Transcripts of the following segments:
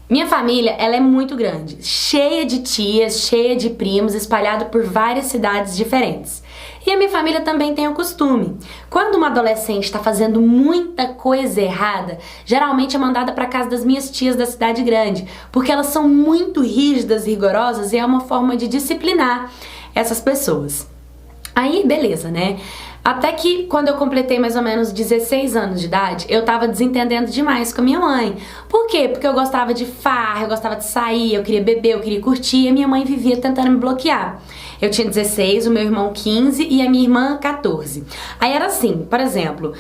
Minha família, ela é muito grande, cheia de tias, cheia de primos, espalhado por várias cidades diferentes. E a minha família também tem o costume. Quando uma adolescente está fazendo muita coisa errada, geralmente é mandada para casa das minhas tias da cidade grande, porque elas são muito rígidas e rigorosas e é uma forma de disciplinar essas pessoas. Aí, beleza, né? Até que quando eu completei mais ou menos 16 anos de idade, eu tava desentendendo demais com a minha mãe. Por quê? Porque eu gostava de farra, eu gostava de sair, eu queria beber, eu queria curtir, e a minha mãe vivia tentando me bloquear. Eu tinha 16, o meu irmão 15 e a minha irmã 14. Aí era assim, por exemplo,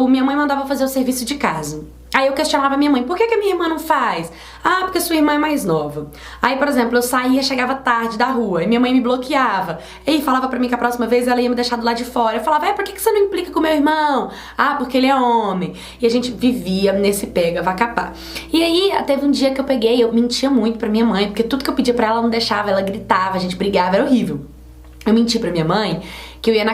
minha mãe mandava fazer o serviço de casa. Aí eu questionava minha mãe, por que a minha irmã não faz? Ah, porque sua irmã é mais nova. Aí, por exemplo, eu saía, chegava tarde da rua, e minha mãe me bloqueava. E falava pra mim que a próxima vez ela ia me deixar do lado de fora. Eu falava, por que você não implica com meu irmão? Ah, porque ele é homem. E a gente vivia nesse pega, vai capar. E aí, teve um dia que eu mentia muito pra minha mãe, porque tudo que eu pedia pra ela não deixava, ela gritava, a gente brigava, era horrível. Eu menti pra minha mãe que eu ia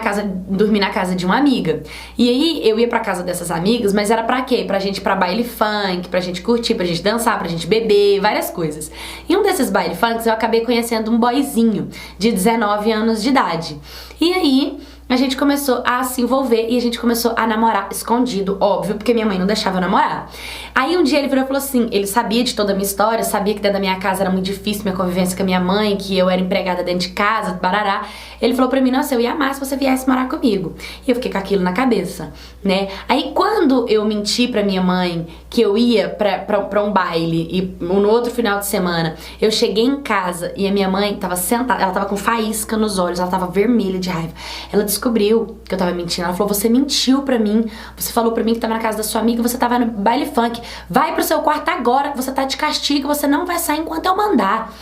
dormir na casa de uma amiga. E aí eu ia pra casa dessas amigas, mas era pra quê? Pra gente ir pra baile funk, pra gente curtir, pra gente dançar, pra gente beber, várias coisas. Em um desses baile funks eu acabei conhecendo um boyzinho de 19 anos de idade. E aí a gente começou a se envolver e a gente começou a namorar escondido, óbvio, porque minha mãe não deixava eu namorar. Aí um dia ele virou e falou assim, ele sabia de toda a minha história, sabia que dentro da minha casa era muito difícil minha convivência com a minha mãe, que eu era empregada dentro de casa, barará. Ele falou pra mim, nossa, eu ia amar se você viesse morar comigo. E eu fiquei com aquilo na cabeça, né? Aí quando eu menti pra minha mãe que eu ia pra um baile e no outro final de semana, eu cheguei em casa e a minha mãe tava sentada, ela tava com faísca nos olhos, ela tava vermelha de raiva. Ela descobriu que eu tava mentindo. Ela falou, você mentiu pra mim, você falou pra mim que tava na casa da sua amiga, você tava no baile funk, vai pro seu quarto agora, que você tá de castigo, você não vai sair enquanto eu mandar.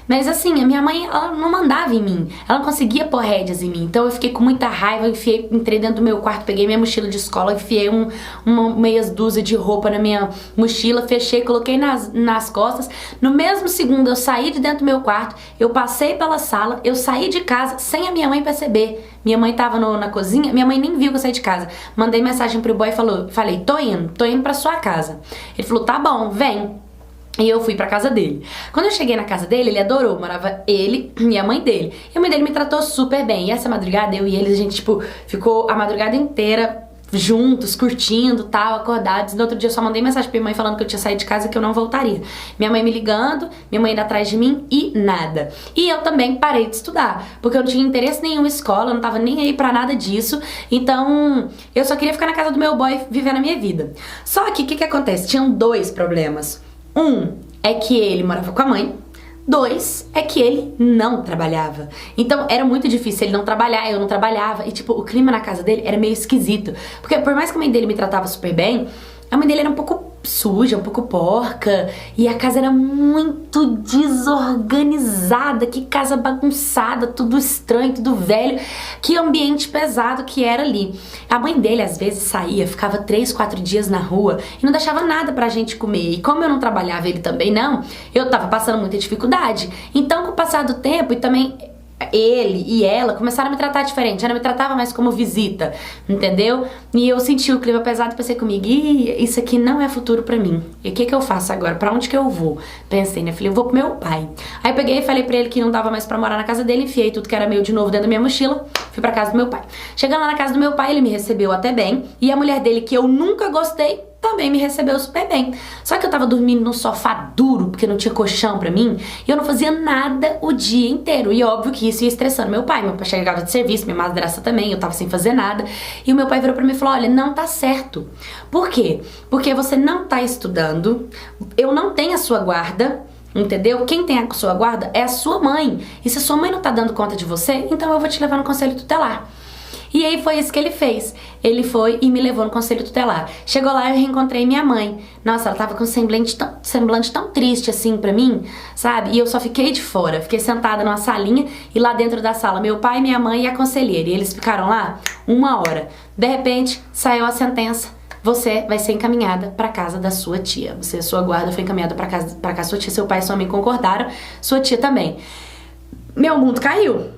Mas assim, a minha mãe, ela não mandava em mim, ela não conseguia pôr rédeas em mim, então eu fiquei com muita raiva, entrei dentro do meu quarto, peguei minha mochila de escola, enfiei uma meias dúzia de roupa na minha mochila, fechei, coloquei nas costas. No mesmo segundo eu saí de dentro do meu quarto, eu passei pela sala, eu saí de casa sem a minha mãe perceber. Minha mãe tava na cozinha, minha mãe nem viu que eu saí de casa. Mandei mensagem pro boy e falei, tô indo pra sua casa. Ele falou, tá bom, vem. E eu fui pra casa dele. Quando eu cheguei na casa dele, ele adorou. Morava ele e a mãe dele. E a mãe dele me tratou super bem. E essa madrugada, eu e ele, a gente, tipo, ficou a madrugada inteira juntos, curtindo, tal, acordados. No outro dia eu só mandei mensagem pra minha mãe falando que eu tinha saído de casa e que eu não voltaria. Minha mãe me ligando, minha mãe indo atrás de mim e nada. E eu também parei de estudar, porque eu não tinha interesse nenhum em escola, eu não tava nem aí pra nada disso. Então, eu só queria ficar na casa do meu boy vivendo a minha vida. Só que, o que acontece? Tinham dois problemas. Um é que ele morava com a mãe. Dois é que ele não trabalhava. Então era muito difícil ele não trabalhar, eu não trabalhava. E tipo, o clima na casa dele era meio esquisito. Porque por mais que a mãe dele me tratava super bem, a mãe dele era um pouco suja, um pouco porca. E a casa era muito desorganizada. Que casa bagunçada, tudo estranho, tudo velho. Que ambiente pesado que era ali. A mãe dele às vezes saía, ficava 3, 4 dias na rua e não deixava nada pra gente comer. E como eu não trabalhava, ele também não, eu tava passando muita dificuldade. Então com o passar do tempo e também ele e ela começaram a me tratar diferente, ela me tratava mais como visita, entendeu? E eu senti o clima pesado e pensei comigo, isso aqui não é futuro pra mim. E o que eu faço agora? Pra onde que eu vou? Pensei, né? Falei, eu vou pro meu pai. Aí peguei e falei pra ele que não dava mais pra morar na casa dele, enfiei tudo que era meu de novo dentro da minha mochila, fui pra casa do meu pai. Chegando lá na casa do meu pai, ele me recebeu até bem, e a mulher dele, que eu nunca gostei, também me recebeu super bem. Só que eu tava dormindo num sofá duro, porque não tinha colchão pra mim, e eu não fazia nada o dia inteiro. E óbvio que isso ia estressando meu pai. Meu pai chegava de serviço, minha madrasta também, eu tava sem fazer nada. E o meu pai virou pra mim e falou, olha, não tá certo. Por quê? Porque você não tá estudando, eu não tenho a sua guarda, entendeu? Quem tem a sua guarda é a sua mãe. E se a sua mãe não tá dando conta de você, então eu vou te levar no conselho tutelar. E aí foi isso que ele fez. Ele foi e me levou no conselho tutelar. Chegou lá e eu reencontrei minha mãe. Nossa, ela tava com um semblante tão triste assim pra mim, sabe? E eu só fiquei de fora. Fiquei sentada numa salinha e lá dentro da sala meu pai, minha mãe e a conselheira. E eles ficaram lá 1 hora. De repente, saiu a sentença. Você vai ser encaminhada pra casa da sua tia. Você, sua guarda, foi encaminhada pra casa da sua tia. Seu pai e sua mãe concordaram. Sua tia também. Meu mundo caiu.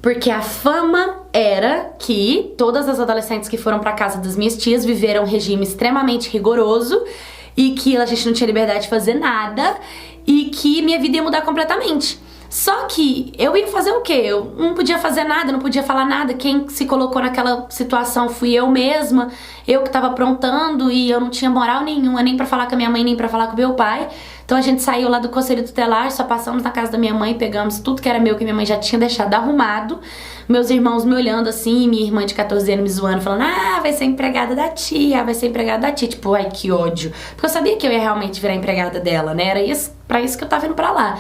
Porque a fama era que todas as adolescentes que foram pra casa das minhas tias viveram um regime extremamente rigoroso e que a gente não tinha liberdade de fazer nada e que minha vida ia mudar completamente. Só que eu ia fazer o quê? Eu não podia fazer nada, não podia falar nada. Quem se colocou naquela situação fui eu mesma. Eu que tava aprontando e eu não tinha moral nenhuma, nem pra falar com a minha mãe, nem pra falar com o meu pai. Então a gente saiu lá do conselho tutelar, só passamos na casa da minha mãe, pegamos tudo que era meu, que minha mãe já tinha deixado arrumado. Meus irmãos me olhando assim, minha irmã de 14 anos me zoando, falando: ah, vai ser empregada da tia, vai ser empregada da tia. Tipo, ai, que ódio. Porque eu sabia que eu ia realmente virar empregada dela, né? Era isso, pra isso que eu tava indo pra lá.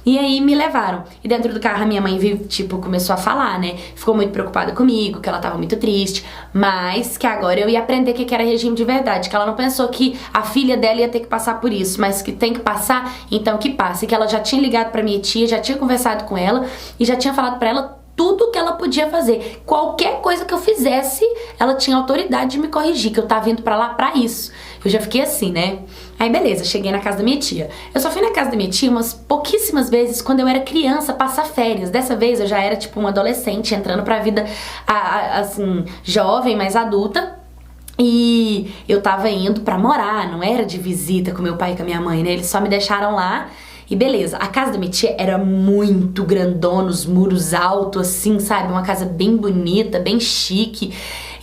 E aí me levaram. E dentro do carro a minha mãe veio, tipo, começou a falar, né? Ficou muito preocupada comigo, que ela tava muito triste, mas que agora eu ia aprender o que era regime de verdade, que ela não pensou que a filha dela ia ter que passar por isso, mas que tem que passar, então que passe. Que ela já tinha ligado pra minha tia, já tinha conversado com ela e já tinha falado pra ela tudo que ela podia fazer. Qualquer coisa que eu fizesse, ela tinha autoridade de me corrigir, que eu tava indo pra lá pra isso. Eu já fiquei assim, né? Aí beleza, cheguei na casa da minha tia. Eu só fui na casa da minha tia umas pouquíssimas vezes quando eu era criança, passar férias. Dessa vez eu já era tipo uma adolescente, entrando pra vida assim, jovem, mais adulta. E eu tava indo pra morar, não era de visita com meu pai e com a minha mãe, né? Eles só me deixaram lá. E beleza, a casa da minha tia era muito grandona, os muros altos assim, sabe? Uma casa bem bonita, bem chique.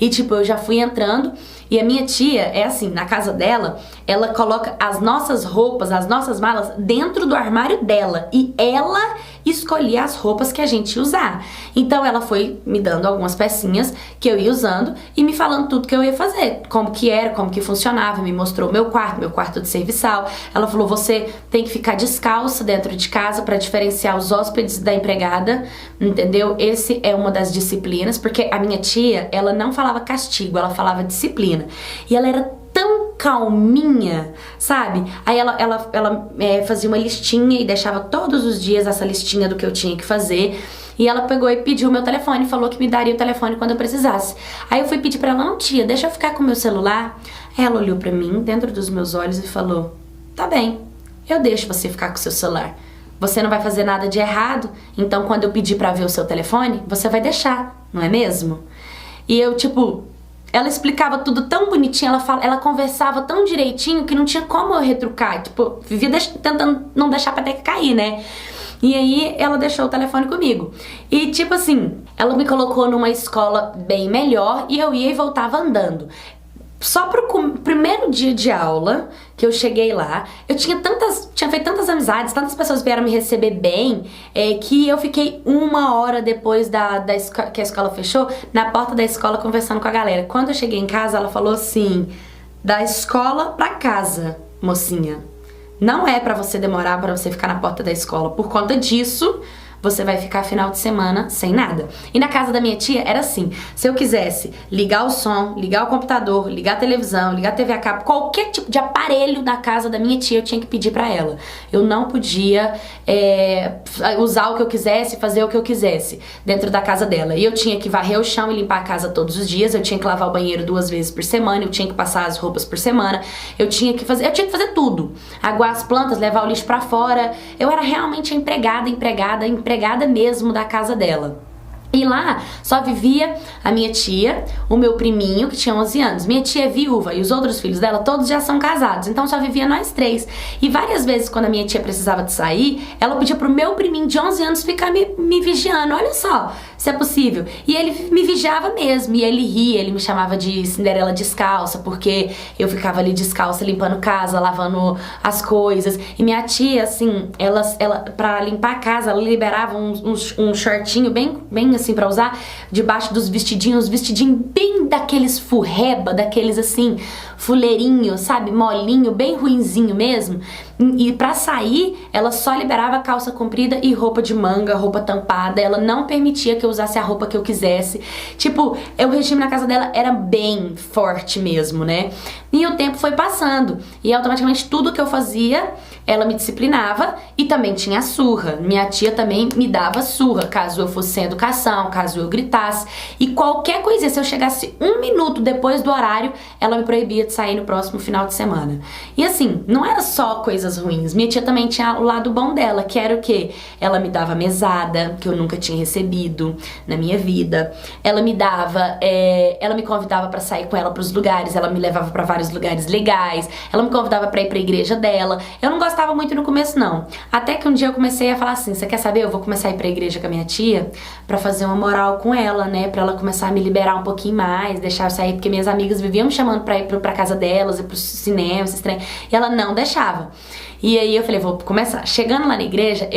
E tipo, eu já fui entrando e a minha tia é assim, na casa dela, ela coloca as nossas roupas, as nossas malas dentro do armário dela. E ela escolhia as roupas que a gente ia usar. Então ela foi me dando algumas pecinhas que eu ia usando e me falando tudo que eu ia fazer. Como que era, como que funcionava, me mostrou meu quarto de serviçal. Ela falou: você tem que ficar descalça dentro de casa para diferenciar os hóspedes da empregada, entendeu? Esse é uma das disciplinas, porque a minha tia, ela não falava castigo, ela falava disciplina. E ela era tão calminha, sabe? Aí ela fazia uma listinha e deixava todos os dias essa listinha do que eu tinha que fazer. E ela pegou e pediu o meu telefone, falou que me daria o telefone quando eu precisasse. Aí eu fui pedir pra ela: não, tia, deixa eu ficar com o meu celular. Aí ela olhou pra mim, dentro dos meus olhos, e falou: tá bem, eu deixo você ficar com o seu celular. Você não vai fazer nada de errado, então quando eu pedir pra ver o seu telefone, você vai deixar, não é mesmo? E eu, tipo, ela explicava tudo tão bonitinho, ela conversava tão direitinho que não tinha como eu retrucar. Tipo, vivia tentando não deixar pra ter que cair, né? E aí ela deixou o telefone comigo. E tipo assim, ela me colocou numa escola bem melhor e eu ia e voltava andando. Só pro primeiro dia de aula que eu cheguei lá, eu tinha feito tantas amizades, tantas pessoas vieram me receber bem, que eu fiquei 1 hora depois que a escola fechou, na porta da escola conversando com a galera. Quando eu cheguei em casa, ela falou assim: da escola pra casa, mocinha. Não é pra você demorar, pra você ficar na porta da escola. Por conta disso, você vai ficar final de semana sem nada. E na casa da minha tia era assim: se eu quisesse ligar o som, ligar o computador, ligar a televisão, ligar a TV a cabo, qualquer tipo de aparelho da casa da minha tia, eu tinha que pedir pra ela. Eu não podia usar o que eu quisesse, fazer o que eu quisesse dentro da casa dela. E eu tinha que varrer o chão e limpar a casa todos os dias, eu tinha que lavar o banheiro 2 vezes por semana, eu tinha que passar as roupas por semana, eu tinha que fazer tudo. Aguar as plantas, levar o lixo pra fora. Eu era realmente empregada mesmo da casa dela. E lá só vivia a minha tia, o meu priminho, que tinha 11 anos. Minha tia é viúva e os outros filhos dela todos já são casados, então só vivia nós 3. E várias vezes, quando a minha tia precisava de sair, ela pedia pro meu priminho de 11 anos ficar me vigiando. Olha só, se é possível. E ele me vigiava mesmo, e ele ria, ele me chamava de Cinderela descalça, porque eu ficava ali descalça, limpando casa, lavando as coisas. E minha tia, assim, ela pra limpar a casa, ela liberava um shortinho bem assim pra usar, debaixo dos vestidinhos bem daqueles furreba, daqueles assim, fuleirinho, sabe, molinho, bem ruinzinho mesmo. E pra sair, ela só liberava calça comprida e roupa de manga, roupa tampada. Ela não permitia que eu usasse a roupa que eu quisesse. Tipo, o regime na casa dela era bem forte mesmo, né? E o tempo foi passando. E automaticamente tudo que eu fazia ela me disciplinava e também tinha surra. Minha tia também me dava surra, caso eu fosse sem educação, caso eu gritasse. E qualquer coisa, se eu chegasse 1 minuto depois do horário, ela me proibia de sair no próximo final de semana. E assim, não era só coisas ruins. Minha tia também tinha o lado bom dela, que era o quê? Ela me dava mesada, que eu nunca tinha recebido na minha vida. Ela me dava, ela me convidava pra sair com ela pros lugares, ela me levava pra vários lugares legais, ela me convidava pra ir pra igreja dela. Eu não gostava muito no começo, não. Até que um dia eu comecei a falar assim, você quer saber? Eu vou começar a ir pra igreja com a minha tia pra fazer uma moral com ela, né? Pra ela começar a me liberar um pouquinho mais, deixar eu sair, porque minhas amigas viviam me chamando pra ir pra casa delas, ir pro cinema, esses trem, e ela não deixava. E aí eu falei, vou começar. Chegando lá na igreja,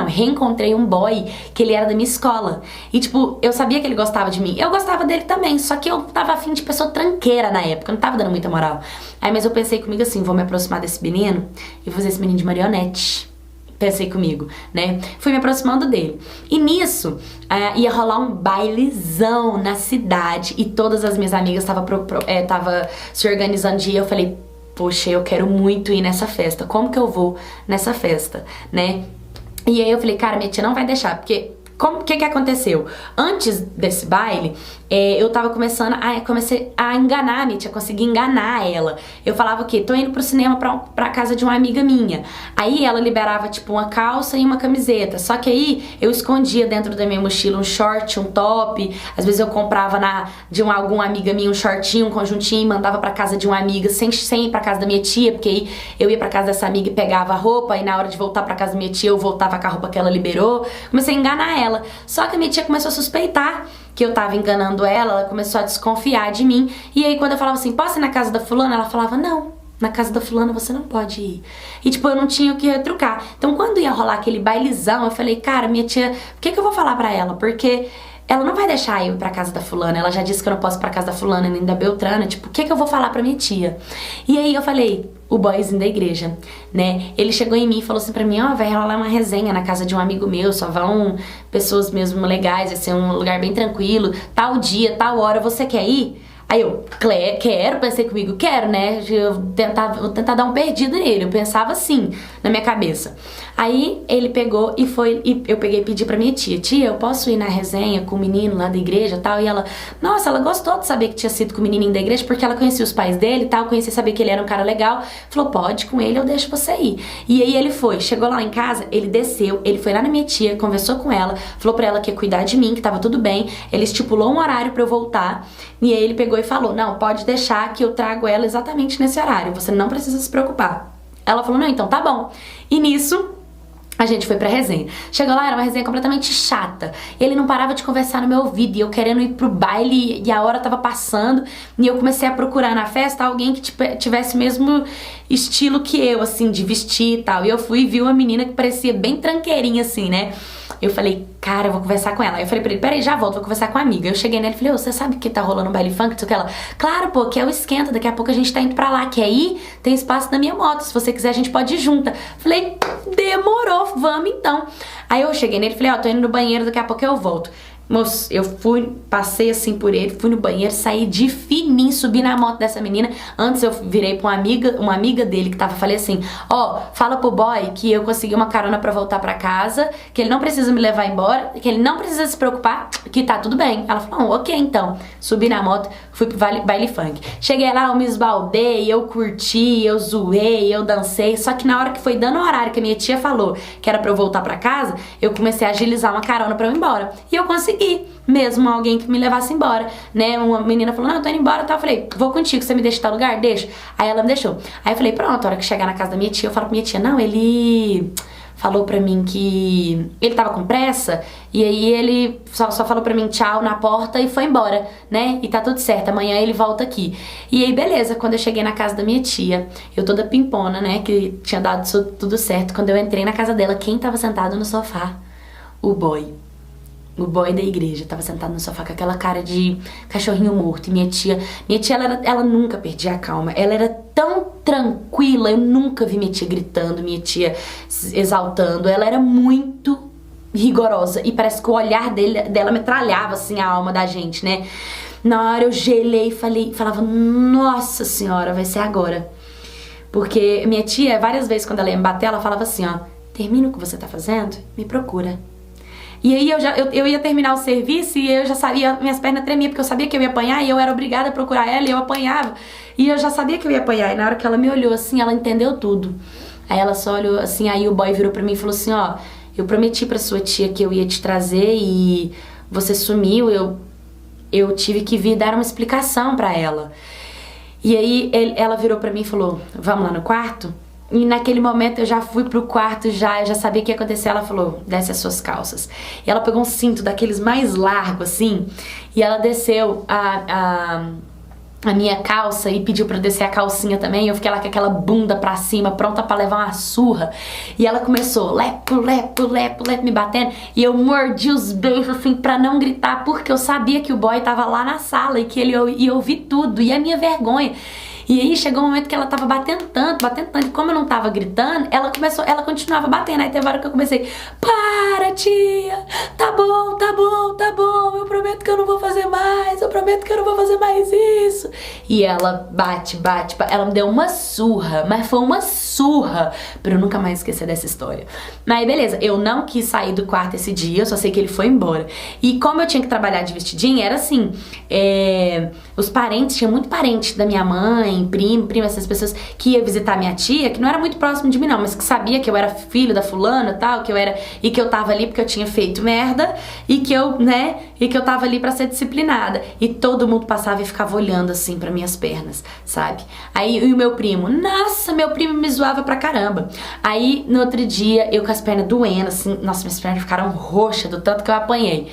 reencontrei um boy que ele era da minha escola. E tipo, eu sabia que ele gostava de mim. Eu gostava dele também, só que eu tava afim de pessoa tranqueira na época, eu não tava dando muita moral. Aí, mas eu pensei comigo assim, vou me aproximar desse menino e vou fazer esse menino de marionete. Pensei comigo, né? Fui me aproximando dele. E nisso, ia rolar um bailezão na cidade e todas as minhas amigas estavam se organizando de ir. Eu falei, poxa, eu quero muito ir nessa festa. Como que eu vou nessa festa, né? E aí eu falei, cara, minha tia não vai deixar, porque... O que aconteceu? Antes desse baile, eu tava comecei a enganar a minha tia, consegui enganar ela. Eu falava o quê? Tô indo pro cinema pra casa de uma amiga minha. Aí ela liberava tipo uma calça e uma camiseta. Só que aí eu escondia dentro da minha mochila um short, um top. Às vezes eu comprava de alguma amiga minha um shortinho, um conjuntinho e mandava pra casa de uma amiga sem ir pra casa da minha tia, porque aí eu ia pra casa dessa amiga e pegava a roupa, e na hora de voltar pra casa da minha tia eu voltava com a roupa que ela liberou. Comecei a enganar ela. Só que a minha tia começou a suspeitar que eu tava enganando ela começou a desconfiar de mim. E aí quando eu falava assim, posso ir na casa da fulana? Ela falava, não, na casa da fulana você não pode ir. E tipo, eu não tinha o que retrucar. Então quando ia rolar aquele bailezão, eu falei, cara, minha tia, o que eu vou falar pra ela? Porque ela não vai deixar eu ir pra casa da fulana. Ela já disse que eu não posso ir pra casa da fulana nem da Beltrana. Tipo, o que eu vou falar pra minha tia? E aí eu falei, o boyzinho da igreja, né? Ele chegou em mim e falou assim pra mim, ó, vai rolar uma resenha na casa de um amigo meu, só vão pessoas mesmo legais, vai ser um lugar bem tranquilo, tal dia, tal hora, você quer ir? Aí eu, quero, pensei comigo, quero, né? Vou tentar dar um perdido nele. Eu pensava assim, na minha cabeça. Aí ele pegou e foi, e eu peguei e pedi pra minha tia, eu posso ir na resenha com o menino lá da igreja e tal? E ela, nossa, ela gostou de saber que tinha sido com o menininho da igreja, porque ela conhecia os pais dele e tal, conhecia saber que ele era um cara legal. Falou, pode, com ele eu deixo você ir. E aí ele foi, chegou lá em casa, ele desceu, ele foi lá na minha tia, conversou com ela, falou pra ela que ia cuidar de mim, que tava tudo bem. Ele estipulou um horário pra eu voltar, e aí ele pegou e falou, não, pode deixar que eu trago ela exatamente nesse horário, você não precisa se preocupar. Ela falou, não, então tá bom. E nisso, a gente foi pra resenha. Chegou lá, era uma resenha completamente chata. Ele não parava de conversar no meu ouvido, e eu querendo ir pro baile, e a hora tava passando, e eu comecei a procurar na festa alguém que tivesse o mesmo estilo que eu, assim, de vestir e tal. E eu fui e vi uma menina que parecia bem tranqueirinha, assim, né? Eu falei, cara, eu vou conversar com ela. Aí eu falei pra ele, peraí, já volto, vou conversar com a amiga. Eu cheguei nela e falei, você sabe que tá rolando um baile funk? Não sei o que ela, claro, pô, que é o esquenta, daqui a pouco a gente tá indo pra lá. Quer ir? Tem espaço na minha moto, se você quiser a gente pode ir junta. Falei, demorou, vamos então. Aí eu cheguei nele e falei, ó, tô indo no banheiro, daqui a pouco eu volto. Moço, eu passei assim por ele, fui no banheiro, saí de fininho, subi na moto dessa menina. Antes eu virei pra uma amiga dele que tava, falei assim, ó, fala pro boy que eu consegui uma carona pra voltar pra casa, que ele não precisa me levar embora, que ele não precisa se preocupar, que tá tudo bem. Ela falou, ok então. Subi na moto, fui pro baile funk. Cheguei lá, eu me esbaldei, eu curti, eu zoei, eu dancei, só que na hora que foi dando o horário que a minha tia falou que era pra eu voltar pra casa, eu comecei a agilizar uma carona pra eu ir embora. E eu consegui mesmo alguém que me levasse embora, né? Uma menina falou, não, eu tô indo embora, tá? Eu falei, vou contigo, você me deixa em tal lugar? Deixa. Aí ela me deixou. Aí eu falei, pronto, a hora que chegar na casa da minha tia, eu falo pra minha tia, não, ele falou pra mim que ele tava com pressa, e aí ele só falou pra mim tchau na porta e foi embora, né? E tá tudo certo, amanhã ele volta aqui. E aí, beleza, quando eu cheguei na casa da minha tia, eu toda pimpona, né? Que tinha dado tudo certo. Quando eu entrei na casa dela, quem tava sentado no sofá? O boy. O boy da igreja tava sentado no sofá com aquela cara de cachorrinho morto. E minha tia ela nunca perdia a calma. Ela era tão tranquila, eu nunca vi minha tia gritando, minha tia exaltando. Ela era muito rigorosa e parece que o olhar dela metralhava assim a alma da gente, né? Na hora eu gelei e falava, nossa senhora, vai ser agora. Porque minha tia, várias vezes quando ela ia me bater, ela falava assim, ó, termina o que você tá fazendo, me procura. E aí eu ia terminar o serviço e eu já sabia, minhas pernas tremiam, porque eu sabia que eu ia apanhar e eu era obrigada a procurar ela e eu apanhava. E eu já sabia que eu ia apanhar. E na hora que ela me olhou assim, ela entendeu tudo. Aí ela só olhou assim, aí o boy virou pra mim e falou assim, ó, eu prometi pra sua tia que eu ia te trazer e você sumiu, eu tive que vir dar uma explicação pra ela. E aí ela virou pra mim e falou, vamos lá no quarto? E naquele momento eu já fui pro quarto, eu já sabia o que ia acontecer. Ela falou, desce as suas calças. E ela pegou um cinto daqueles mais largos assim, e ela desceu a minha calça e pediu pra eu descer a calcinha também. Eu fiquei lá com aquela bunda pra cima, pronta pra levar uma surra. E ela começou, lepo, lepo, lepo, lepo, me batendo. E eu mordi os beijos assim pra não gritar, porque eu sabia que o boy tava lá na sala e que ele ia ouvir tudo. E a minha vergonha. E aí chegou um momento que ela tava batendo tanto, e como eu não tava gritando, ela continuava batendo. Aí teve uma hora que eu comecei, para tia, tá bom, tá bom, tá bom, eu prometo que eu não vou fazer mais, eu prometo que eu não vou fazer mais isso. E ela bate, ela me deu uma surra, mas foi uma surra, pra eu nunca mais esquecer dessa história. Mas beleza, eu não quis sair do quarto esse dia, eu só sei que ele foi embora. E como eu tinha que trabalhar de vestidinho, era assim, os parentes, tinha muito parente da minha mãe, primo, essas pessoas que ia visitar minha tia, que não era muito próximo de mim não, mas que sabia que eu era filho da fulana e tal, e que eu tava ali porque eu tinha feito merda, e que eu tava ali pra ser disciplinada. E todo mundo passava e ficava olhando assim pra minhas pernas, sabe? Aí e o meu primo, nossa, meu primo me zoava pra caramba. Aí no outro dia, eu com as pernas doendo, assim, nossa, minhas pernas ficaram roxas do tanto que eu apanhei.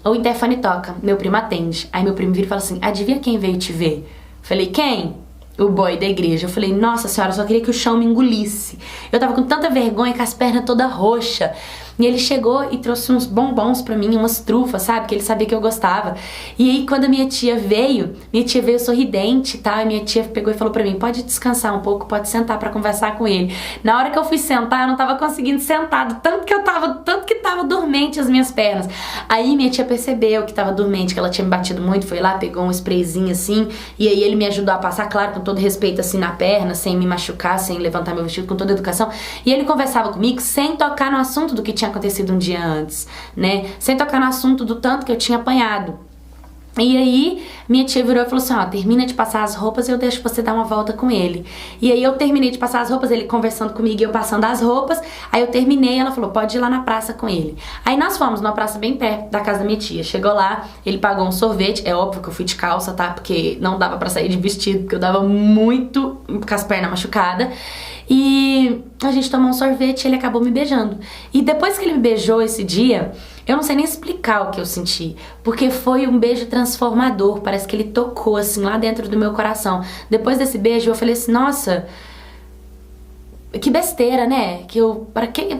O interfone toca, meu primo atende. Aí meu primo vira e fala assim, adivinha quem veio te ver? Falei, quem? O boy da igreja. Eu falei, nossa senhora, eu só queria que o chão me engolisse. Eu tava com tanta vergonha, com as pernas todas roxas. E ele chegou e trouxe uns bombons pra mim, umas trufas, sabe? Que ele sabia que eu gostava. E aí, quando a minha tia veio sorridente e tal. E minha tia pegou e falou pra mim, pode descansar um pouco, pode sentar pra conversar com ele. Na hora que eu fui sentar, eu não tava conseguindo sentar, tanto que tava dormente as minhas pernas. Aí minha tia percebeu que tava dormente, que ela tinha me batido muito, foi lá, pegou um sprayzinho assim. E aí ele me ajudou a passar, claro, com todo respeito assim na perna, sem me machucar, sem levantar meu vestido, com toda a educação. E ele conversava comigo sem tocar no assunto do que tinha acontecido um dia antes, né? Sem tocar no assunto do tanto que eu tinha apanhado. E aí, minha tia virou e falou assim, ó, termina de passar as roupas e eu deixo você dar uma volta com ele. E aí eu terminei de passar as roupas, ele conversando comigo e eu passando as roupas. Aí eu terminei, ela falou, pode ir lá na praça com ele. Aí nós fomos numa praça bem perto da casa da minha tia. Chegou lá, ele pagou um sorvete. É óbvio que eu fui de calça, tá? Porque não dava pra sair de vestido, porque eu dava muito com as pernas machucadas. E a gente tomou um sorvete e ele acabou me beijando. E depois que ele me beijou esse dia, eu não sei nem explicar o que eu senti, porque foi um beijo transformador, parece que ele tocou assim lá dentro do meu coração. Depois desse beijo eu falei assim, nossa, que besteira, né?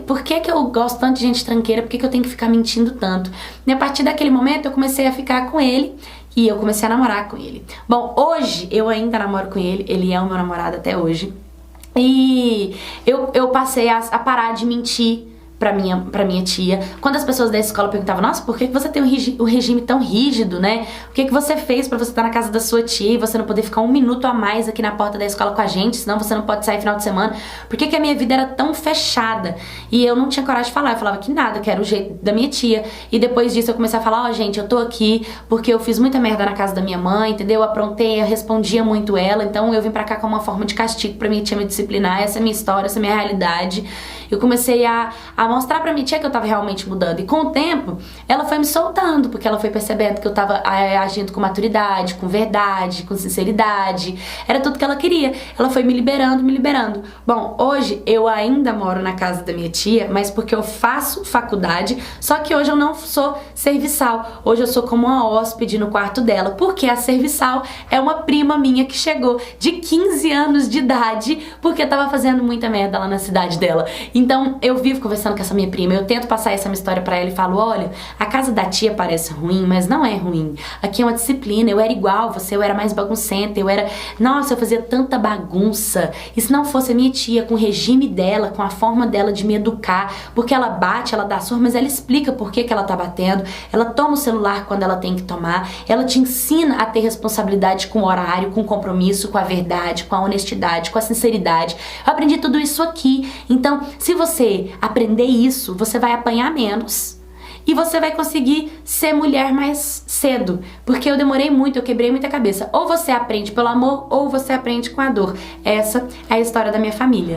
Por que eu gosto tanto de gente tranqueira? Por que eu tenho que ficar mentindo tanto? E a partir daquele momento eu comecei a ficar com ele e eu comecei a namorar com ele. Bom, hoje eu ainda namoro com ele, ele é o meu namorado até hoje. E eu passei a parar de mentir pra minha tia. Quando as pessoas da escola perguntavam, nossa, por que você tem um regime tão rígido, né? O que você fez pra você estar na casa da sua tia e você não poder ficar um minuto a mais aqui na porta da escola com a gente, senão você não pode sair final de semana? Por que a minha vida era tão fechada? E eu não tinha coragem de falar, eu falava que nada, que era o jeito da minha tia. E depois disso eu comecei a falar, ó, gente, eu tô aqui porque eu fiz muita merda na casa da minha mãe, entendeu? Eu aprontei, eu respondia muito ela, então eu vim pra cá como uma forma de castigo pra minha tia me disciplinar, essa é a minha história, essa é a minha realidade. Eu comecei a mostrar pra minha tia que eu tava realmente mudando. E com o tempo, ela foi me soltando, porque ela foi percebendo que eu tava agindo com maturidade, com verdade, com sinceridade. Era tudo que ela queria. Ela foi me liberando, me liberando. Bom, hoje eu ainda moro na casa da minha tia, mas porque eu faço faculdade, só que hoje eu não sou serviçal. Hoje eu sou como uma hóspede no quarto dela, porque a serviçal é uma prima minha que chegou de 15 anos de idade, porque tava fazendo muita merda lá na cidade dela. Então eu vivo conversando com essa minha prima, eu tento passar essa minha história pra ela e falo, olha, a casa da tia parece ruim, mas não é ruim. Aqui é uma disciplina, eu era igual você, eu era mais baguncenta, nossa, eu fazia tanta bagunça. E se não fosse a minha tia, com o regime dela, com a forma dela de me educar, porque ela bate, ela dá surra, mas ela explica por que ela tá batendo, ela toma o celular quando ela tem que tomar, ela te ensina a ter responsabilidade com o horário, com o compromisso, com a verdade, com a honestidade, com a sinceridade. Eu aprendi tudo isso aqui. Então, se você aprender isso, você vai apanhar menos e você vai conseguir ser mulher mais cedo. Porque eu demorei muito, eu quebrei muita cabeça. Ou você aprende pelo amor, ou você aprende com a dor. Essa é a história da minha família.